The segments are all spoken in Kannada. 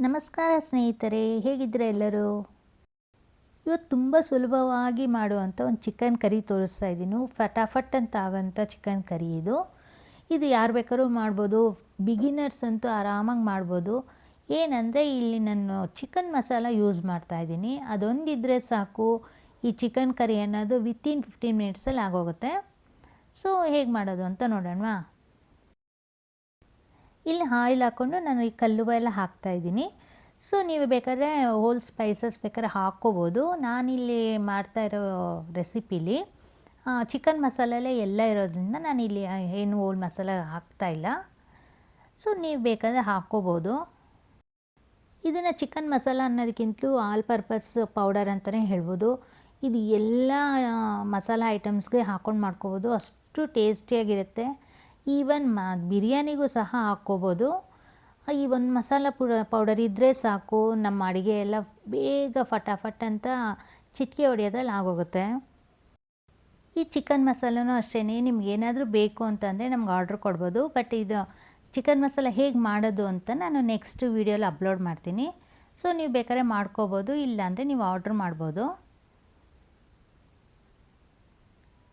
ನಮಸ್ಕಾರ ಸ್ನೇಹಿತರೆ, ಹೇಗಿದ್ದೀರಾ ಎಲ್ಲರೂ? ಇವತ್ತು ತುಂಬ ಸುಲಭವಾಗಿ ಮಾಡುವಂಥ ಒಂದು ಚಿಕನ್ ಕರಿ ತೋರಿಸ್ತಾ ಇದ್ದೀನಿ. ಫಟಾಫಟ್ ಅಂತ ಆಗೋಂಥ ಚಿಕನ್ ಕರಿ ಇದು. ಇದು ಯಾರು ಬೇಕಾದ್ರೂ ಮಾಡ್ಬೋದು, ಬಿಗಿನರ್ಸ್ ಅಂತೂ ಆರಾಮಾಗಿ ಮಾಡ್ಬೋದು. ಏನಂದರೆ ಇಲ್ಲಿ ನಾನು ಚಿಕನ್ ಮಸಾಲ ಯೂಸ್ ಮಾಡ್ತಾಯಿದ್ದೀನಿ. ಅದೊಂದಿದ್ರೆ ಸಾಕು, ಈ ಚಿಕನ್ ಕರಿ ಅನ್ನೋದು ವಿತಿನ್ 15 ಮಿನಿಟ್ಸಲ್ಲಿ ಆಗೋಗುತ್ತೆ. ಸೊ ಹೇಗೆ ಮಾಡೋದು ಅಂತ ನೋಡೋಣ. ಇಲ್ಲಿ ಆಯಿಲ್ ಹಾಕ್ಕೊಂಡು ನಾನು ಈ ಕಲ್ಲುವ ಎಲ್ಲ ಹಾಕ್ತಾಯಿದ್ದೀನಿ. ಸೊ ನೀವು ಬೇಕಾದರೆ ಹೋಲ್ ಸ್ಪೈಸಸ್ ಬೇಕಾದ್ರೆ ಹಾಕ್ಕೋಬೋದು. ನಾನಿಲ್ಲಿ ಮಾಡ್ತಾಯಿರೋ ರೆಸಿಪಿಲಿ ಚಿಕನ್ ಮಸಾಲೆಯಲ್ಲೇ ಎಲ್ಲ ಇರೋದ್ರಿಂದ ನಾನಿಲ್ಲಿ ಏನು ಹೋಲ್ ಮಸಾಲೆ ಹಾಕ್ತಾಯಿಲ್ಲ. ಸೊ ನೀವು ಬೇಕಾದರೆ ಹಾಕ್ಕೋಬೋದು. ಇದನ್ನು ಚಿಕನ್ ಮಸಾಲ ಅನ್ನೋದಕ್ಕಿಂತಲೂ ಆಲ್ ಪರ್ಪಸ್ ಪೌಡರ್ ಅಂತಲೇ ಹೇಳ್ಬೋದು. ಇದು ಎಲ್ಲ ಮಸಾಲ ಐಟಮ್ಸ್ಗೆ ಹಾಕ್ಕೊಂಡು ಮಾಡ್ಕೋಬೋದು, ಅಷ್ಟು ಟೇಸ್ಟಿಯಾಗಿರುತ್ತೆ. ಈವನ್ ಬಿರಿಯಾನಿಗೂ ಸಹ ಹಾಕ್ಕೋಬೋದು. ಈ ಒಂದು ಮಸಾಲ ಪೌಡರ್ ಇದ್ದರೆ ಸಾಕು, ನಮ್ಮ ಅಡುಗೆ ಎಲ್ಲ ಬೇಗ ಫಟಾಫಟ್ ಅಂತ ಚಿಟಿಕೆ ಹೊಡೆಯೋದ್ರಲ್ಲಿ ಆಗೋಗುತ್ತೆ. ಈ ಚಿಕನ್ ಮಸಾಲನೂ ಅಷ್ಟೇ, ನಿಮ್ಗೆ ಏನಾದರೂ ಬೇಕು ಅಂತಂದರೆ ನಮ್ಗೆ ಆರ್ಡ್ರ್ ಕೊಡ್ಬೋದು. ಬಟ್ ಇದು ಚಿಕನ್ ಮಸಾಲ ಹೇಗೆ ಮಾಡೋದು ಅಂತ ನಾನು ನೆಕ್ಸ್ಟ್ ವೀಡಿಯೋಲಿ ಅಪ್ಲೋಡ್ ಮಾಡ್ತೀನಿ. ಸೊ ನೀವು ಬೇಕಾದ್ರೆ ಮಾಡ್ಕೋಬೋದು, ಇಲ್ಲಾಂದರೆ ನೀವು ಆರ್ಡ್ರ್ ಮಾಡ್ಬೋದು.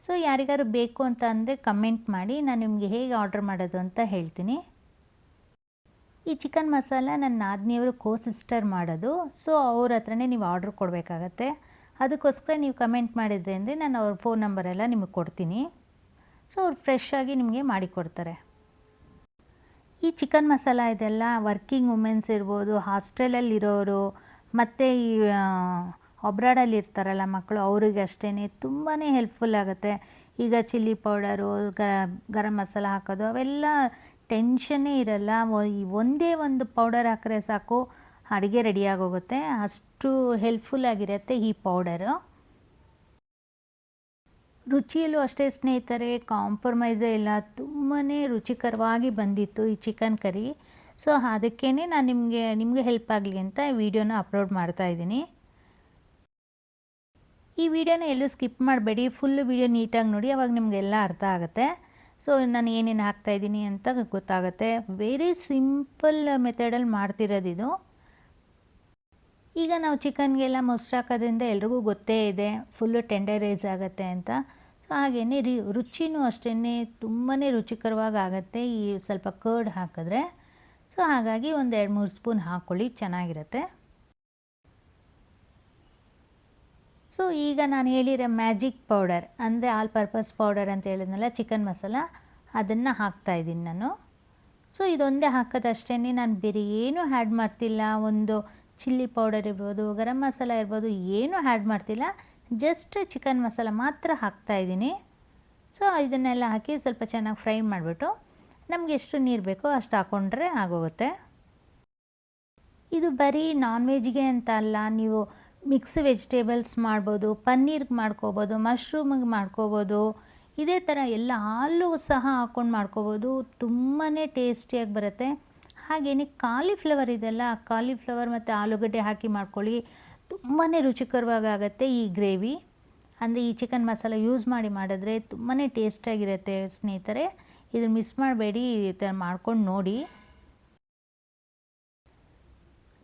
ಸೊ ಯಾರಿಗಾರು ಬೇಕು ಅಂತ ಅಂದರೆ ಕಮೆಂಟ್ ಮಾಡಿ, ನಾನು ನಿಮಗೆ ಹೇಗೆ ಆರ್ಡ್ರ್ ಮಾಡೋದು ಅಂತ ಹೇಳ್ತೀನಿ. ಈ ಚಿಕನ್ ಮಸಾಲ ನನ್ನ ನಾದಿನಿಯವರು ಸಿಸ್ಟರ್ ಮಾಡೋದು. ಸೊ ಅವ್ರ ಹತ್ರನೇ ನೀವು ಆರ್ಡ್ರ್ ಕೊಡಬೇಕಾಗತ್ತೆ. ಅದಕ್ಕೋಸ್ಕರ ನೀವು ಕಮೆಂಟ್ ಮಾಡಿದ್ರಿ ಅಂದರೆ ನಾನು ಅವ್ರ ಫೋನ್ ನಂಬರೆಲ್ಲ ನಿಮಗೆ ಕೊಡ್ತೀನಿ. ಸೊ ಅವ್ರು ಫ್ರೆಶ್ ಆಗಿ ನಿಮಗೆ ಮಾಡಿಕೊಡ್ತಾರೆ. ಈ ಚಿಕನ್ ಮಸಾಲ ಇದೆಲ್ಲ ವರ್ಕಿಂಗ್ ವುಮೆನ್ಸ್ ಇರ್ಬೋದು, ಹಾಸ್ಟೆಲಲ್ಲಿರೋರು, ಮತ್ತು ಈ ಅಬ್ರಾಡಲ್ಲಿ ಇರ್ತಾರಲ್ಲ ಮಕ್ಕಳು, ಅವ್ರಿಗೆ ಅಷ್ಟೇ ತುಂಬಾ ಹೆಲ್ಪ್ಫುಲ್ ಆಗುತ್ತೆ. ಈಗ ಚಿಲ್ಲಿ ಪೌಡರು, ಗರಂ ಮಸಾಲ ಹಾಕೋದು ಅವೆಲ್ಲ ಟೆನ್ಷನ್ನೇ ಇರಲ್ಲ. ಒಂದೇ ಒಂದು ಪೌಡರ್ ಹಾಕಿದ್ರೆ ಸಾಕು, ಅಡುಗೆ ರೆಡಿಯಾಗೋಗುತ್ತೆ. ಅಷ್ಟು ಹೆಲ್ಪ್ಫುಲ್ ಆಗಿರುತ್ತೆ ಈ ಪೌಡರು. ರುಚಿಯಲ್ಲೂ ಅಷ್ಟೇ ಸ್ನೇಹಿತರೆ, ಕಾಂಪ್ರಮೈಸೇ ಇಲ್ಲ. ತುಂಬಾ ರುಚಿಕರವಾಗಿ ಬಂದಿತ್ತು ಈ ಚಿಕನ್ ಕರಿ. ಸೊ ಅದಕ್ಕೇ ನಾನು ನಿಮಗೆ ಹೆಲ್ಪ್ ಆಗಲಿ ಅಂತ ವಿಡಿಯೋನ ಅಪ್ಲೋಡ್ ಮಾಡ್ತಾಯಿದ್ದೀನಿ. ಈ ವಿಡಿಯೋನ ಎಲ್ಲೂ ಸ್ಕಿಪ್ ಮಾಡಬೇಡಿ, ಫುಲ್ ವಿಡಿಯೋ ನೀಟಾಗಿ ನೋಡಿ, ಅವಾಗ ನಿಮಗೆಲ್ಲ ಅರ್ಥ ಆಗುತ್ತೆ. ಸೊ ನಾನು ಏನೇನು ಹಾಕ್ತಾಯಿದ್ದೀನಿ ಅಂತ ಗೊತ್ತಾಗುತ್ತೆ. ವೆರಿ ಸಿಂಪಲ್ ಮೆಥಡಲ್ಲಿ ಮಾಡ್ತಿರೋದಿದು. ಈಗ ನಾವು ಚಿಕನ್ಗೆಲ್ಲ ಮೊಸರು ಹಾಕೋದ್ರಿಂದ ಎಲ್ರಿಗೂ ಗೊತ್ತೇ ಇದೆ, ಫುಲ್ಲು ಟೆಂಡರೈಸ್ ಆಗುತ್ತೆ ಅಂತ. ಸೊ ಹಾಗೆಯೇ ರುಚಿನೂ ಅಷ್ಟೇ ತುಂಬಾ ರುಚಿಕರವಾಗಿ ಆಗುತ್ತೆ ಈ ಸ್ವಲ್ಪ ಕರ್ಡ್ ಹಾಕಿದ್ರೆ. ಸೊ ಹಾಗಾಗಿ ಒಂದು 2-3 ಸ್ಪೂನ್ ಹಾಕ್ಕೊಳ್ಳಿ, ಚೆನ್ನಾಗಿರುತ್ತೆ. ಸೊ ಈಗ ನಾನು ಹೇಳಿರೋ ಮ್ಯಾಜಿಕ್ ಪೌಡರ್ ಅಂದರೆ ಆಲ್ ಪರ್ಪಸ್ ಪೌಡರ್ ಅಂತ ಹೇಳಿದ್ನಲ್ಲ, ಚಿಕನ್ ಮಸಾಲ, ಅದನ್ನು ಹಾಕ್ತಾಯಿದ್ದೀನಿ ನಾನು. ಸೊ ಇದೊಂದೇ ಹಾಕೋದಷ್ಟೇ, ನಾನು ಬೇರೆ ಏನೂ ಆ್ಯಡ್ ಮಾಡ್ತಿಲ್ಲ. ಒಂದು ಚಿಲ್ಲಿ ಪೌಡರ್ ಇರ್ಬೋದು, ಗರಂ ಮಸಾಲ ಇರ್ಬೋದು, ಏನೂ ಆ್ಯಡ್ ಮಾಡ್ತಿಲ್ಲ. ಜಸ್ಟ್ ಚಿಕನ್ ಮಸಾಲ ಮಾತ್ರ ಹಾಕ್ತಾಯಿದ್ದೀನಿ. ಸೊ ಇದನ್ನೆಲ್ಲ ಹಾಕಿ ಸ್ವಲ್ಪ ಚೆನ್ನಾಗಿ ಫ್ರೈ ಮಾಡಿಬಿಟ್ಟು ನಮಗೆ ಎಷ್ಟು ನೀರು ಬೇಕೋ ಅಷ್ಟು ಹಾಕ್ಕೊಂಡ್ರೆ ಆಗೋಗುತ್ತೆ. ಇದು ಬರೀ ನಾನ್ ವೆಜ್ಗೆ ಅಂತ ಅಲ್ಲ, ನೀವು ಮಿಕ್ಸ್ ವೆಜಿಟೇಬಲ್ಸ್ ಮಾಡ್ಬೋದು, ಪನ್ನೀರ್ಗೆ ಮಾಡ್ಕೋಬೋದು, ಮಶ್ರೂಮಿಗೆ ಮಾಡ್ಕೋಬೋದು, ಇದೇ ಥರ ಎಲ್ಲ ಹಾಲು ಸಹ ಹಾಕ್ಕೊಂಡು ಮಾಡ್ಕೋಬೋದು. ತುಂಬಾ ಟೇಸ್ಟಿಯಾಗಿ ಬರುತ್ತೆ. ಹಾಗೆಯೇ ಕಾಲಿಫ್ಲವರ್ ಇದೆಲ್ಲ, ಕಾಲಿಫ್ಲವರ್ ಮತ್ತು ಆಲೂಗಡ್ಡೆ ಹಾಕಿ ಮಾಡ್ಕೊಳ್ಳಿ, ತುಂಬಾ ರುಚಿಕರವಾಗಿ ಆಗುತ್ತೆ ಈ ಗ್ರೇವಿ. ಅಂದರೆ ಈ ಚಿಕನ್ ಮಸಾಲ ಯೂಸ್ ಮಾಡಿ ಮಾಡಿದ್ರೆ ತುಂಬಾ ಟೇಸ್ಟಾಗಿರುತ್ತೆ ಸ್ನೇಹಿತರೆ. ಇದನ್ನು ಮಿಸ್ ಮಾಡಬೇಡಿ, ಈ ಥರ ಮಾಡ್ಕೊಂಡು ನೋಡಿ.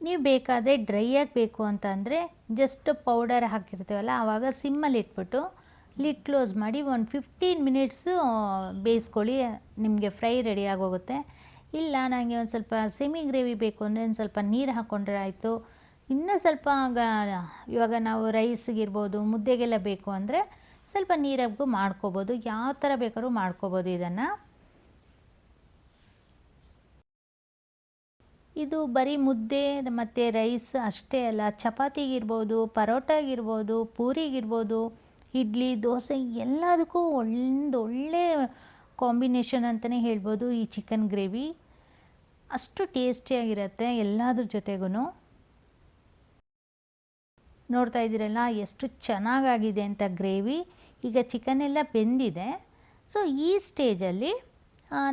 ನೀವು ಬೇಕಾದರೆ ಡ್ರೈ ಆಗಬೇಕು ಅಂತ ಅಂದರೆ ಜಸ್ಟ್ ಪೌಡರ್ ಹಾಕಿರ್ತೀವಲ್ಲ, ಆವಾಗ ಸಿಮ್ಮಲ್ಲಿ ಇಟ್ಬಿಟ್ಟು ಲಿಡ್ ಕ್ಲೋಸ್ ಮಾಡಿ ಒಂದು 15 ಮಿನಿಟ್ಸು ಬೇಯಿಸ್ಕೊಳ್ಳಿ, ನಿಮಗೆ ಫ್ರೈ ರೆಡಿ ಆಗೋಗುತ್ತೆ. ಇಲ್ಲ ನನಗೆ ಒಂದು ಸ್ವಲ್ಪ ಸೆಮಿ ಗ್ರೇವಿ ಬೇಕು ಅಂದರೆ ಒಂದು ಸ್ವಲ್ಪ ನೀರು ಹಾಕ್ಕೊಂಡ್ರೆ ಆಯಿತು. ಇನ್ನೂ ಸ್ವಲ್ಪ ಇವಾಗ ನಾವು ರೈಸ್ಗಿರ್ಬೋದು, ಮುದ್ದೆಗೆಲ್ಲ ಬೇಕು ಅಂದರೆ ಸ್ವಲ್ಪ ನೀರಾಗೂ ಮಾಡ್ಕೋಬೋದು. ಯಾವ ಥರ ಬೇಕಾದ್ರೂ ಮಾಡ್ಕೋಬೋದು ಇದನ್ನು. ಇದು ಬರೀ ಮುದ್ದೆ ಮತ್ತು ರೈಸ್ ಅಷ್ಟೇ ಅಲ್ಲ, ಚಪಾತಿಗಿರ್ಬೋದು, ಪರೋಟಾಗಿರ್ಬೋದು, ಪೂರಿಗಿರ್ಬೋದು, ಇಡ್ಲಿ, ದೋಸೆ ಎಲ್ಲದಕ್ಕೂ ಒಳ್ಳೆ ಕಾಂಬಿನೇಷನ್ ಅಂತಲೇ ಹೇಳ್ಬೋದು ಈ ಚಿಕನ್ ಗ್ರೇವಿ. ಅಷ್ಟು ಟೇಸ್ಟಿಯಾಗಿರುತ್ತೆ ಎಲ್ಲದ್ರ ಜೊತೆಗೂ. ನೋಡ್ತಾ ಇದ್ದೀರಲ್ಲ ಎಷ್ಟು ಚೆನ್ನಾಗಾಗಿದೆ ಅಂತ ಗ್ರೇವಿ. ಈಗ ಚಿಕನ್ ಎಲ್ಲ ಬೆಂದಿದೆ. ಸೊ ಈ ಸ್ಟೇಜಲ್ಲಿ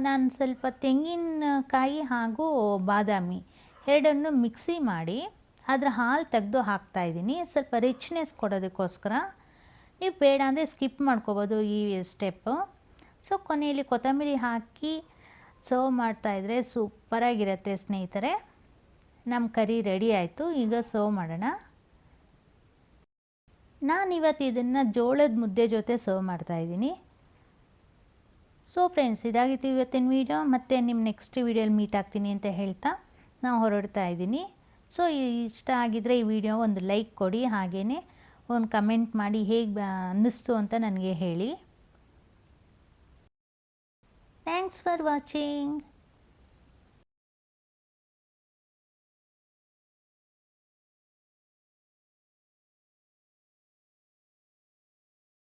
ನಾನು ಸ್ವಲ್ಪ ತೆಂಗಿನಕಾಯಿ ಹಾಗೂ ಬಾದಾಮಿ ಎರಡನ್ನು ಮಿಕ್ಸಿ ಮಾಡಿ ಅದರ ಹಾಲು ತೆಗೆದು ಹಾಕ್ತಾಯಿದ್ದೀನಿ, ಸ್ವಲ್ಪ ರಿಚ್ನೆಸ್ ಕೊಡೋದಕ್ಕೋಸ್ಕರ. ನೀವು ಬೇಡ ಅಂದರೆ ಸ್ಕಿಪ್ ಮಾಡ್ಕೋಬೋದು ಈ ಸ್ಟೆಪ್ಪು. ಸೊ ಕೊನೆಯಲ್ಲಿ ಕೊತ್ತಂಬರಿ ಹಾಕಿ ಸರ್ವ್ ಮಾಡ್ತಾಯಿದ್ರೆ ಸೂಪರಾಗಿರುತ್ತೆ ಸ್ನೇಹಿತರೆ. ನಮ್ಮ ಕರಿ ರೆಡಿ ಆಯಿತು. ಈಗ ಸರ್ವ್ ಮಾಡೋಣ. ನಾನಿವತ್ತು ಇದನ್ನು ಜೋಳದ ಮುದ್ದೆ ಜೊತೆ ಸರ್ವ್ ಮಾಡ್ತಾಯಿದ್ದೀನಿ. ಸೊ ಫ್ರೆಂಡ್ಸ್, ಇದಾಗಿತ್ತು ಇವತ್ತಿನ ವೀಡಿಯೋ. ಮತ್ತು ನಿಮ್ಮ ನೆಕ್ಸ್ಟ್ ವೀಡಿಯೋಲಿ ಮೀಟ್ ಆಗ್ತೀನಿ ಅಂತ ಹೇಳ್ತಾ ನಾವು ಹೊರಡ್ತಾ ಇದ್ದೀನಿ. ಸೊ ಇಷ್ಟ ಆಗಿದ್ದರೆ ಈ ವಿಡಿಯೋ ಒಂದು ಲೈಕ್ ಕೊಡಿ, ಹಾಗೆಯೇ ಒಂದು ಕಮೆಂಟ್ ಮಾಡಿ ಹೇಗೆ ಅನ್ನಿಸ್ತು ಅಂತ ನನಗೆ ಹೇಳಿ. Thanks for watching.